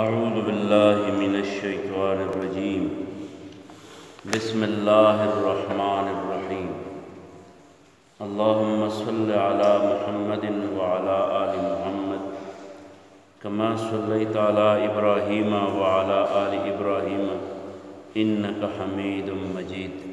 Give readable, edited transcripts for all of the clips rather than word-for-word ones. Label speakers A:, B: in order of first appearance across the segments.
A: أعوذ بالله من الشيطان الرجيم بسم الله الرحمن الرحيم اللهم صل على محمد وعلى آل محمد كما صليت على إبراهيم وعلى آل إبراهيم إنك حميد مجيد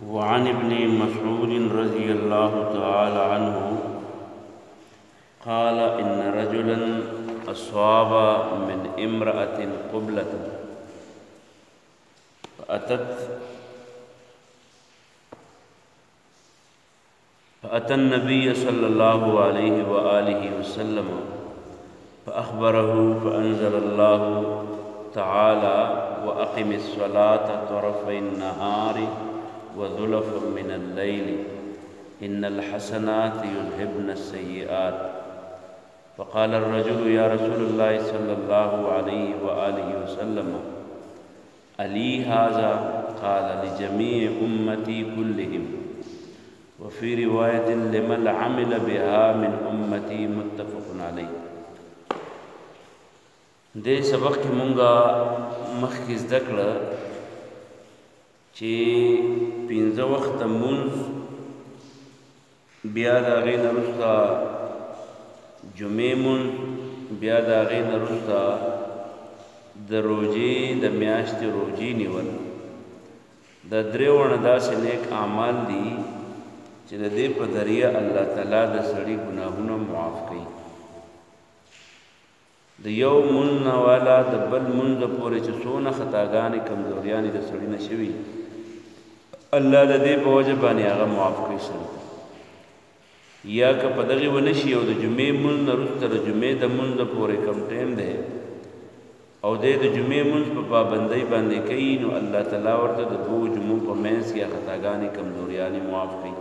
A: وعن ابن مسعود رضي الله تعالى عنه قال إن رجلا أصاب من امرأة قبلة فأتى النبي صلى الله عليه وآله وسلم فأخبره فأنزل الله تعالى وأقم الصلاة طرفي النهار وزلفا من الليل إن الحسنات يذهبن السيئات فقال الرجل يا رسول الله صلى الله عليه وآله وسلم ألي هذا قال لجميع أمتي كلهم وفي رواية لمن عمل بها من أمتي متفق عليه. دې سبق کې مونږه مخکې زده کړه چې پنځه وخت مونځ بیا د هغې نه وروسته جمعې مونځ بیا د هغې نه وروسته د روژې د میاشتې روژې نیول دا درې وړه داسې نیک اعمال دي چې د دې په ذریعه الله تعالی د سړي ګناهونه معاف کوي. د یو مونځ نه والا د بل مونځ پورې چې څونه خطاګانې کمزوریانې د سړي نه شوي الله د دې په وجه باندې هغه معاف کوي سړي یا که په دغې ونه شي او د جمعې مونځ نه وروسته د جمعې د مونځ پورې کم ټایم دی او دی د جمعې مونځ په پابندۍ باندې کوي نو الله تعالی ورته د دوو جمعو په منځ کې خطاګانې کمزوریانې معاف کوي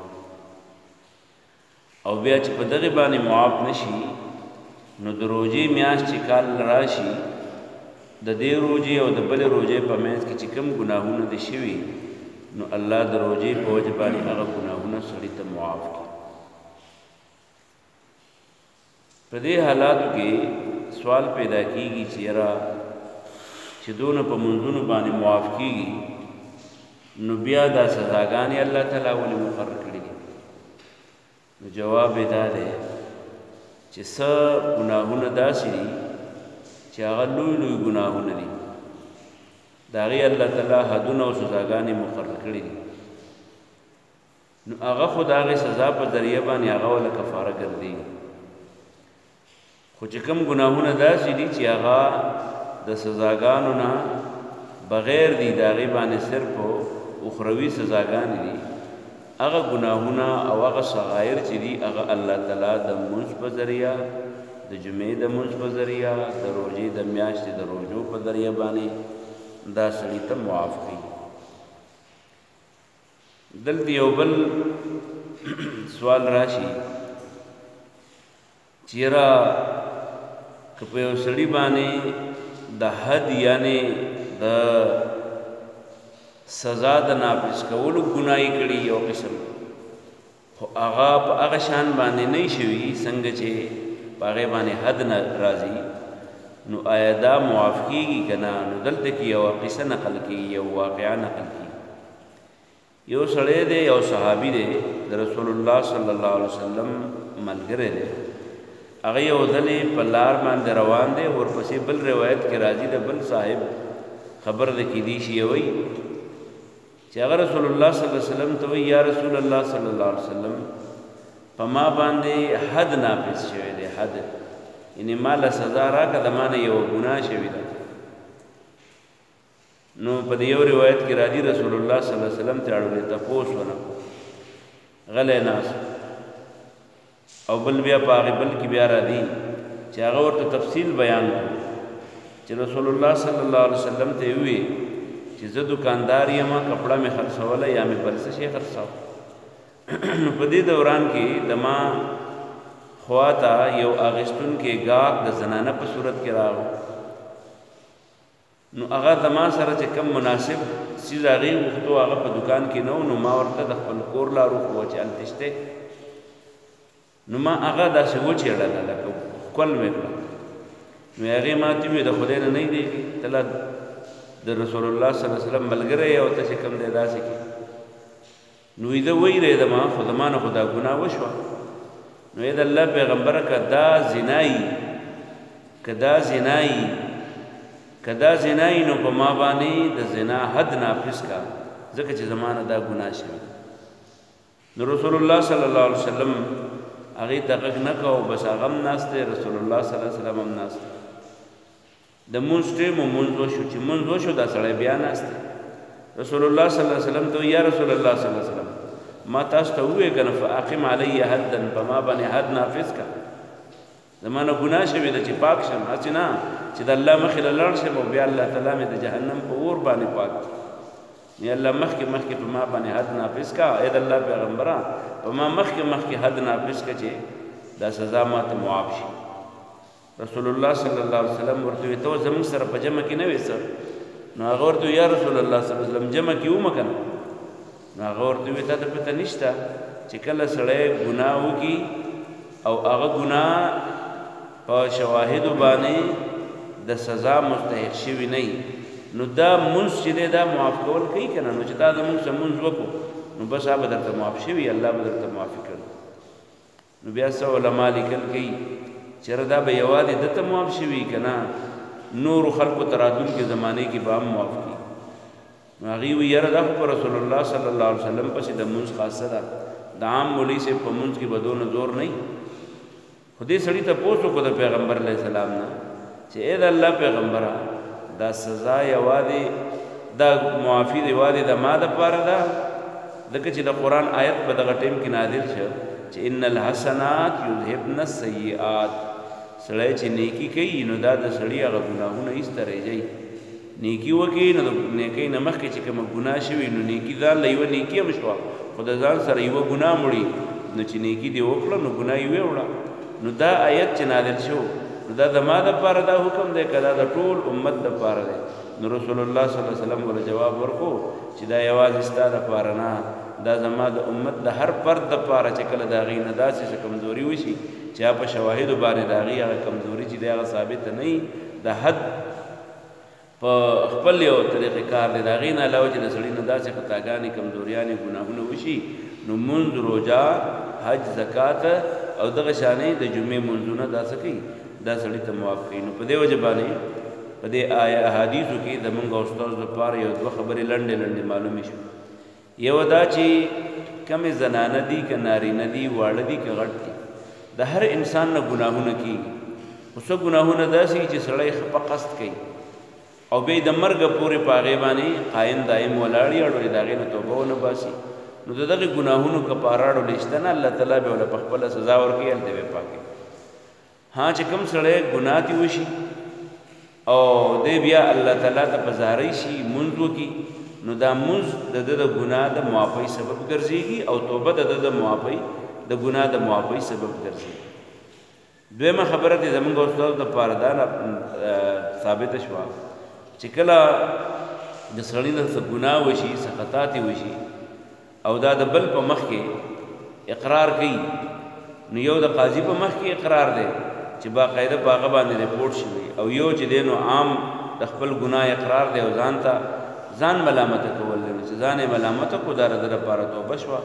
A: او بیا چې په دغې باندې معاف نشي نو د روژې میاشت چې کال راشي د دې روژې او د بلې روژې په منځ کې چې کوم ګناهونه دي شوي نو الله د روژې په وجه باندې هغه ګناهونه سړي ته معاف کړي. په دې حالاتو کې سوال پیدا کیږي چې یاره چې دونه په منځونو باندې معاف کیږي نو بیا دا سزاګانې الله تعالی ولې مقرر کړي دي؟ نو جواب یې دا دی چې څه ګناهونه داسې دي چې هغه لوی لوی ګناهونه دي د هغې الله تعالی حدونه او سزاګانې مقرر کړي دي نو هغه خو د هغې سزا په ذریعه باندې هغه وله کفاره ګرځېږي خو چې کوم ګناهونه داسې دي چې هغه د سزاګانو نه بغیر دي د هغې باندې صرف اخروي سزاګانې دي هغه ګناهونه او هغه صغایر چې دي هغه الله تعالی د مونځ په ذریعه د جمعې د مونځ په ذریعه د روژې د میاشتې د روژو په ذریعه باندې دا سړي ته معاف کوي. دلته یو بل سوال راشي چې یاره که په یو سړي باندې د حد یعنې د سزا د نافذ کولو ګناه یې کړي یو قسم خو هغه په هغه شان باندې نه شوي څنګه چې په هغې باندې حد نه راځي نو آیا دا معاف کېږي که نه؟ نو دلته کې یوه قصه نقل کېږي یو واقعه نقل کېږي. یو سړی دی یو صحابي دی د رسول الله صلی الله علیه وسلم ملګری دی هغه یو ځلې په لار باندې روان دی ورپسې بل روایت کې راځي د بل صاحب خبر د کېدی شي وایي چې هغه رسول الله صلی الله علیه وسلم ته وایي یا رسول الله صلی الله علیه وسلم په ما باندې حد نافذ شوی دی حد یعنې ما له سزا راکړه د ما نه یوه ګناه شوې ده نو په دې یو روایت کې راځي رسول الله صلی الله علیه وسلم ته اړولې تپوس ونه غلی ناست او بل بیا په هغې بل کې بیا راځي چې هغه ورته تفصیل بیان کړو چې رسول الله صلی الله علیه وسلم ته یې وویل چې زه دکاندار یم کپړه مې خرڅوله یا مې بل څه شی خرڅاوه نو په دې دوران کې د ما خواته یو اغیستونکی ګاګ د زنانه په صورت کې راغو نو هغه زما سره چې کم مناسب څیز هغې غوښتو هغه په دکان کې نه نو ما ورته د خپل کور لارو خو چې هلته شته نو ما هغه داسې وچېړله لکه ښکل مې کړه نو هغې ما ته وویل د خدای نه نه دیږي ته لا د رسول الله صلی الله علیه وسلم ملګری یې او ته چې کوم دی داسې کې نو ویده ویرېدم خو زما نه خو دا ګناه وشوه نو د الله پیغمبره که دا زنایي که دا زنایي نو په ما باندې د زنا حد نافظ کا ځکه چې زما نه دا ګناه شوي نو رسول الله صلی الله علیه وسلم هغې ته غږ نه کوو بس هغه هم ناست دی رسول الله صلی الله علیه وسلم هم ناست دی د مونځ ټیم مونځ وشو چې مونځ وشو دا سړی بیا ناست دی رسول الله صلی الله علیه وسلم ته یا رسول الله صلی الله علیه وسلم ما تاسو ته وویې که نه فاقم علی حدا په ما باندې حد نافظ کا زما نه ګناه شوې ده چې پاک شم هسې نه چې د الله مخې له لاړ شم او بیا الله تعالی مې د جهنم په اور باندې پاک کړي یا الله مخکې په ما باندې حد نافظ کا اې د الله پیغمبره په ما مخکې حد نافظ کا چې دا سزا ماته معاف شي رسول الله صلی الله علیه وسلم ورته وویل ته زموږ سره په جمع کې نه وې څه نو هغه ورته یا رسول الله صلی الله علیه وسلم جمع کې ومه که نه نو هغه ورته وویل تا ته پته نشته چې کله سړی ګناه وکړي او هغه ګناه په شواهدو باندې د سزا مستحق شوي نه نو دا مونځ چې دی دا معاف کول کوي که نه نو چې تا زموږ سره مونځ وکړو نو بس هغه به درته معاف شوي الله به درته معافي کړي نو بیا څه علما لیکل کوي چېرې دا به یوازې دته معاف شوي که نه نورو خلکو ته راتلونکي زمانې کې به هم معاف کړي نو هغې وایي یاره دا خو په رسول الله صلی الله علیه وسلم پسې د مونځ خاصه ده د عام مولوي صاحب په مونځ کې به دونه زور نه خو دې سړي تپوس وکړو د پیغمبر علیه السلام نه چې ای د الله پیغمبره دا سزا یوازې دا معافي یوازې د ما دپاره ده ځکه چې د قرآن آیت په دغه ټیم کې نازل شو چې ان الحسنات یذهبن السیئات سړی چې نیکي کوي نو دا د سړي هغه ګناهونه ایسته رهځي نیکي وکړي نو د نیکۍ نه مخکې چې کومه ګناه شوي نو نیکي ځان له یوه نیکي هم شوه خو د ځان سره یوه ګناه مړي نو چې نیکي دې وکړه نو ګناه یې ویوړه نو دا آیت چې نازل شو نو دا د ما دپاره دا حکم دی که دا د ټول امت دپاره دی نو رسول الله صلی الله علیه وسلم ورله جواب ورکړو چې دا یوازې ستا دپاره نه دا زما د امت د هر فرد دپاره چې کله د هغې نه داسې څه کمزوري وشي چې هغه په شواهدو باندې د هغې هغه کمزوري چې دی هغه ثابته نه وي د حد په خپل یو طریقې کار دی د هغې نه علاوه چې د سړي نه داسې خطاګانې کمزوریانې ګناهونه وشي نو مونځ روژه حج زکات او دغه شانې د جمعې مونځونه دا څه کوي دا سړي ته معاف کوي نو په دې وجه باندې په دې احادیثو کې زمونږ استاد لپاره یو دوه خبرې لنډې معلومې شو یو دا چې کمې زنانه دي که نارینه دي واړه دي که غټ دي د هر انسان نه ګناهونه کېږي خو څه ګناهونه داسې چې سړی ښه په قصد کوي او بیا د مرګه پورې په هغې باندې قایم دایم ولاړ یي اړولې د هغې نه توبه ونه باسي نو د دغې ګناهونو کفاره اړولې شته نه الله تعالی به ورله په خپله سزا ورکوي هلته به پاکوي ها چې کوم سړی ګناه تې وشي او دی بیا الله تعالی ته په زارۍ شي مونځ وکړي نو دا مونځ د ده د ګناه د معافۍ سبب ګرځېږي او توبه د ده د معافۍ د ګناه د معافۍ سبب ګرځېږي دویمه خبره دې زموږ استاد دپاره دا ثابته شوه چې کله د سړي نه څه ګناه وشي څه خطا تې وشي او دا د بل په مخ کې اقرار کوي نو یو د قاضي په مخ کې اقرار دی چې باقاعده په هغه باندې رپورټ شوی او یو چې دی نو عام د خپل ګناه اقرار دی او ځان ملامته کول دی چې ځان یې ملامته کړو دا د ده لپاره توبه شوه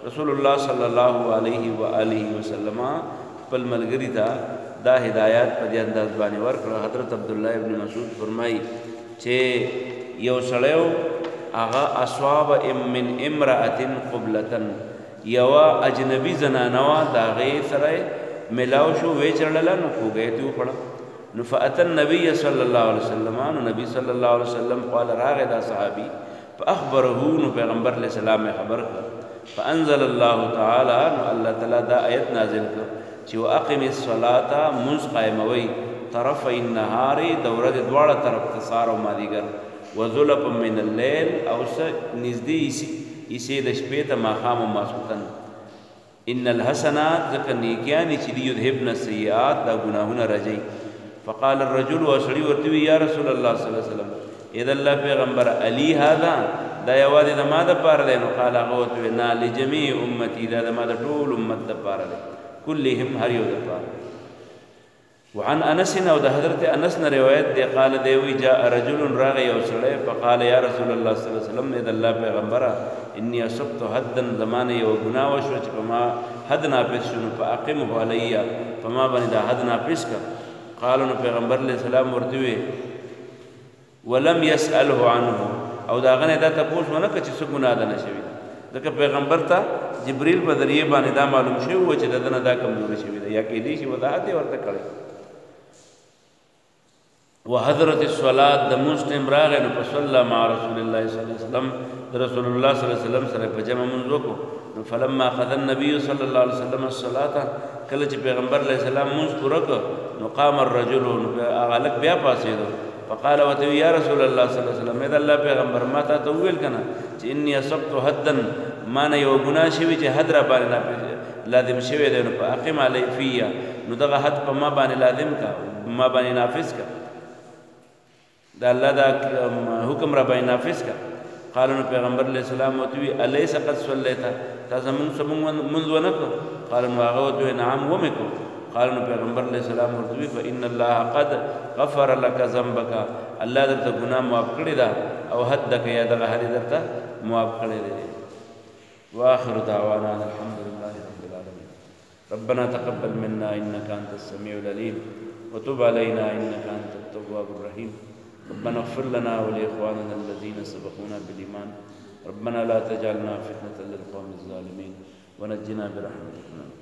A: رسول الله صلی الله علیه و آله وسلم خپل ملګري ته دا هدایات په دې انداز باندې ورکړه حضرت عبدالله ابن مسعود فرمایي چې یو سړی هغه اصواب من امرأة قبلة یوه اجنبي زنانه وه د هغې سره ملاو شو ویې چړله نو کوږی تې وخوړه نو فأتى النبي صلی الله علیه وسلم نو نبی صلی الله علیه وسلم قال راغی دا صحابي فأخبره نو پیغمبر علیه السلام یې خبر کړه فأنزل الله تعالی نو الله تعالی دا آیت نازل کړ چې واقم الصلاة مونځ قایموئ طرفی النهار د ورځې دواړه طرف ته سهار او مازدیګر وزلفا من الليل او څه نږدې ایسې د شپې ته ماښام او ماسخوتن ان الحسنات ذکر نیکیانی چې دی یذهبن السیئات دا گناهونه رجی. فقال الرجل وسړي ورته یا رسول الله صلی الله علیه وسلم اذا الله پیغمبر علی هذا دا یوازې د ما د پاره دی؟ نو قال هغه ورته نه لجميع امتی دا د ما د ټول امت د پاره دی كلهم هر یو د پاره. وعن انس او د حضرت انس نه روایت دی قال دی وی جاء رجل راغ یو سړی فقال یا رسول الله صلی الله علیه وسلم اذا الله پیغمبر انی اصبت حدا زمانه یو ګناه وشو چې په ما حد نافذ شنو فاقمه علی فما باندې دا حد نافذ کا. قالو نو پیغمبر علیہ السلام ورته وی ولم يسأله عنه او دا غنه دا تاسو ونه کچ څه ګناه ده نشوي ځکه پیغمبر ته جبريل په ذریعہ باندې دا معلوم شوی و چې دنه دا کمزوري شوی ده یا کې دي چې وضاحت ورته کړی. وحضرت الصلاة د مسلم راغی نو صلی مع رسول الله صلی الله علیه وسلم رسول الله صلی الله علیه وسلم سره په جمع منځ وکړو. نو فلما قضى النبي صلی الله علیه وسلم الصلاة کله چې پیغمبر علیه السلام منځ پوره کړ نو قام الرجل غلق بیا پاسېدو فقال وته یا رسول الله صلی الله علیه وسلم اذا الله پیغمبر ما ته ویل کنه چې انی اصبت حدا ما نه یو ګناه شوی چې حد را باندې لازم شوی دی نو فاقم علی فیا نو دغه حد په ما باندې لازم کا ما باندې نافذ کا دا الله دا حکم را باندې نافذ کا. قالو نو پیغمبر علیہ السلام وتوی الیس قد صلیت تاسو منذ ونکو؟ قال نو هغه وتوی نعم ومکو. قال نو پیغمبر علیہ السلام ورته فإن الله قد غفر لك ذنبك الله درته ګناه معاف کړی دا او حدک یا دغه حد درته معاف کړی دی. واخر دعوانا الحمد لله رب العالمين. ربنا تقبل منا انك انت السميع العليم وتب علينا انك انت التواب الرحيم. ربنا اغفر لنا ولاخواننا الذين سبقونا بالايمان. ربنا لا تجعلنا فتنة للقوم الظالمين ونجنا برحمتك.